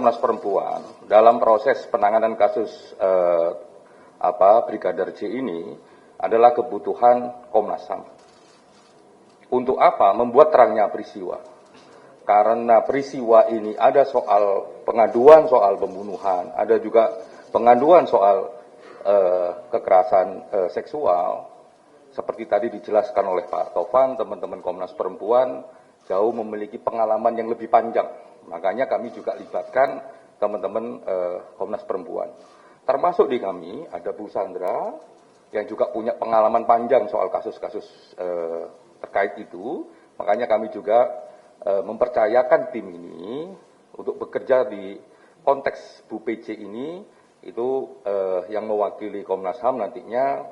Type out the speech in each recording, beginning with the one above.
Komnas Perempuan dalam proses penanganan kasus Brigadir J ini adalah kebutuhan Komnas HAM. Untuk apa? Membuat terangnya peristiwa. Karena peristiwa ini ada soal pengaduan soal pembunuhan, ada juga pengaduan soal kekerasan seksual. Seperti tadi dijelaskan oleh Pak Tovan, teman-teman Komnas Perempuan jauh memiliki pengalaman yang lebih panjang. Makanya kami juga libatkan teman-teman Komnas Perempuan. Termasuk di kami ada Bu Sandra yang juga punya pengalaman panjang soal kasus-kasus terkait itu. Makanya kami juga mempercayakan tim ini untuk bekerja di konteks Bu PC ini, itu yang mewakili Komnas HAM nantinya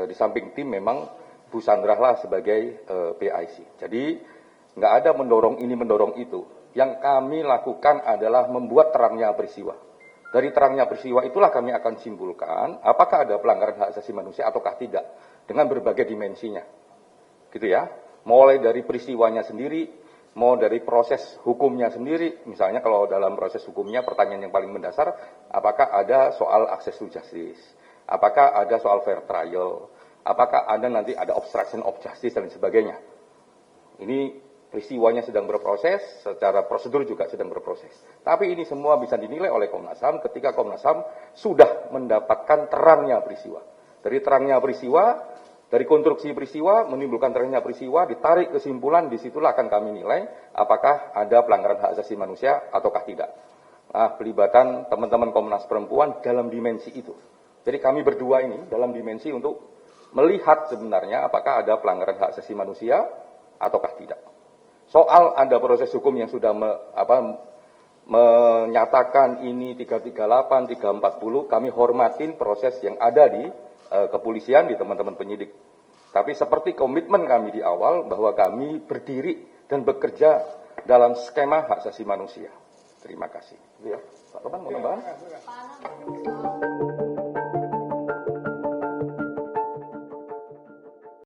di samping tim memang Bu Sandra lah sebagai PIC. Jadi nggak ada mendorong ini mendorong itu. Yang kami lakukan adalah membuat terangnya peristiwa. Dari terangnya peristiwa itulah kami akan simpulkan apakah ada pelanggaran hak asasi manusia ataukah tidak dengan berbagai dimensinya. Gitu ya. Mulai dari peristiwanya sendiri, mau dari proses hukumnya sendiri, misalnya kalau dalam proses hukumnya pertanyaan yang paling mendasar, apakah ada soal access to justice, apakah ada soal fair trial, apakah ada nanti ada obstruction of justice dan sebagainya. Ini peristiwanya sedang berproses, secara prosedur juga sedang berproses. Tapi ini semua bisa dinilai oleh Komnas HAM ketika Komnas HAM sudah mendapatkan terangnya peristiwa. Dari terangnya peristiwa, dari konstruksi peristiwa, menimbulkan terangnya peristiwa, ditarik kesimpulan, disitulah akan kami nilai apakah ada pelanggaran hak asasi manusia ataukah tidak. Nah, pelibatan teman-teman Komnas Perempuan dalam dimensi itu. Jadi kami berdua ini dalam dimensi untuk melihat sebenarnya apakah ada pelanggaran hak asasi manusia ataukah tidak. Soal ada proses hukum yang sudah menyatakan ini 338, 340, kami hormatin proses yang ada di kepolisian, di teman-teman penyidik. Tapi seperti komitmen kami di awal bahwa kami berdiri dan bekerja dalam skema hak asasi manusia. Terima kasih. Ya, Pak Topan mau tambahkan?